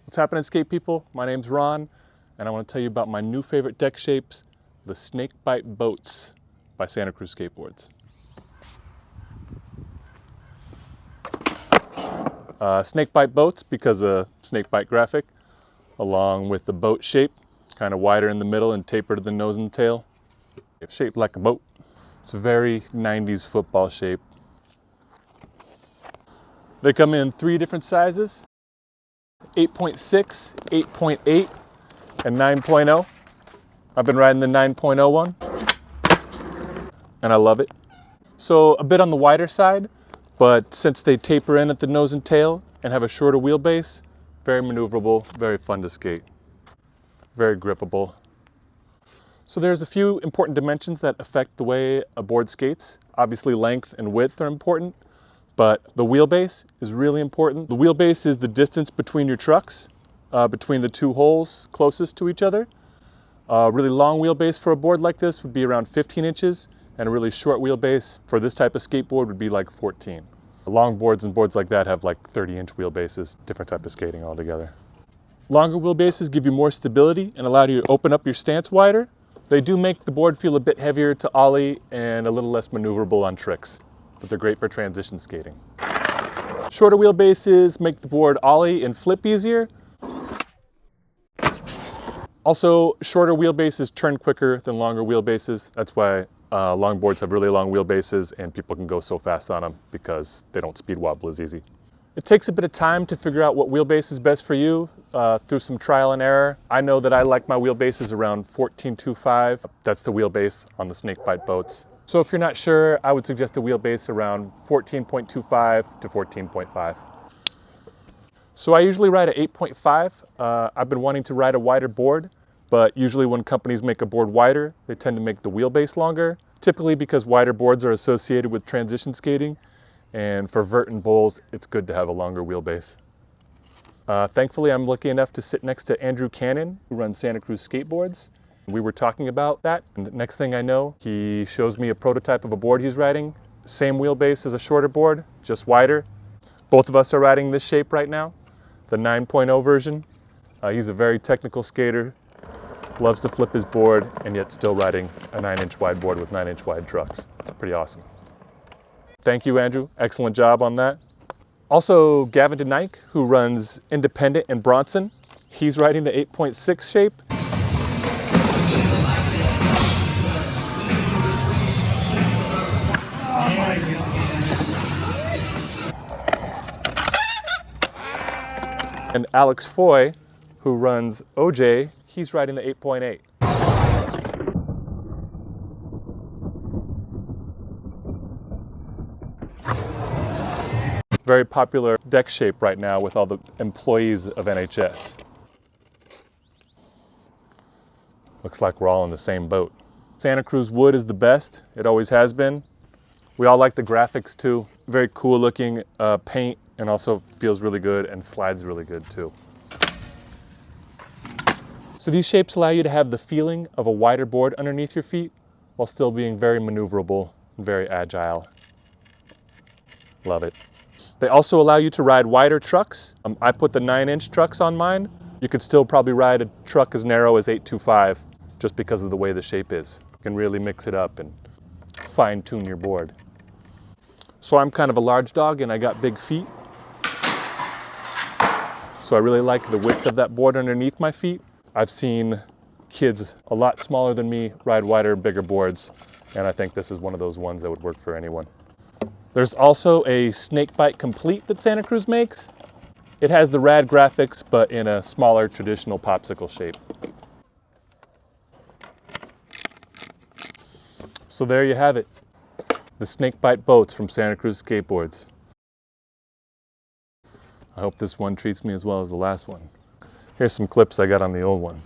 What's happening, skate people? My name's Ron, and I want to tell you about my new favorite deck shapes, the Snakebite boats by Santa Cruz Skateboards. Snakebite boats because of Snakebite graphic, along with the boat shape, kind of wider in the middle and tapered to the nose and tail. It's shaped like a boat. It's a very 90s football shape. They come in 3 different sizes: 8.6, 8.8, and 9.0. I've been riding the 9.0 one, and I love it. So a bit on the wider side, but since they taper in at the nose and tail and have a shorter wheelbase, very maneuverable, very fun to skate, very grippable. So there's a few important dimensions that affect the way a board skates. Obviously length and width are important, but the wheelbase is really important. The wheelbase is the distance between your trucks, between the 2 holes closest to each other. A really long wheelbase for a board like this would be around 15 inches, and a really short wheelbase for this type of skateboard would be like 14. Long boards and boards like that have like 30-inch wheelbases, different type of skating altogether. Longer wheelbases give you more stability and allow you to open up your stance wider. They do make the board feel a bit heavier to ollie and a little less maneuverable on tricks, but they're great for transition skating. Shorter wheelbases make the board ollie and flip easier. Also, shorter wheelbases turn quicker than longer wheelbases. That's why long boards have really long wheelbases and people can go so fast on them because they don't speed wobble as easy. It takes a bit of time to figure out what wheelbase is best for you through some trial and error. I know that I like my wheelbases around 14.25. That's the wheelbase on the Snakebite boats. So if you're not sure, I would suggest a wheelbase around 14.25 to 14.5. So I usually ride at 8.5. I've been wanting to ride a wider board, but usually when companies make a board wider, they tend to make the wheelbase longer, typically because wider boards are associated with transition skating, and for vert and bowls, it's good to have a longer wheelbase. Thankfully, I'm lucky enough to sit next to Andrew Cannon, who runs Santa Cruz Skateboards. We were talking about that, and the next thing I know, he shows me a prototype of a board he's riding. Same wheelbase as a shorter board, just wider. Both of us are riding this shape right now, the 9.0 version. He's a very technical skater, loves to flip his board, and yet still riding a 9-inch wide board with 9-inch wide trucks. Pretty awesome. Thank you, Andrew. Excellent job on that. Also, Gavin DeNike, who runs Independent in Bronson. He's riding the 8.6 shape. And Alex Foy, who runs OJ, he's riding the 8.8. Very popular deck shape right now with all the employees of NHS. Looks like we're all in the same boat. Santa Cruz wood is the best. It always has been. We all like the graphics too. Very cool looking paint, and also feels really good and slides really good too. So these shapes allow you to have the feeling of a wider board underneath your feet while still being very maneuverable and very agile. Love it. They also allow you to ride wider trucks. I put the 9-inch trucks on mine. You could still probably ride a truck as narrow as 8.25 just because of the way the shape is. You can really mix it up and fine tune your board. So I'm kind of a large dog and I got big feet. So I really like the width of that board underneath my feet. I've seen kids a lot smaller than me ride wider, bigger boards, and I think this is one of those ones that would work for anyone. There's also a Snakebite Complete that Santa Cruz makes. It has the rad graphics, but in a smaller traditional popsicle shape. So there you have it, the Snakebite boats from Santa Cruz Skateboards. I hope this one treats me as well as the last one. Here's some clips I got on the old one.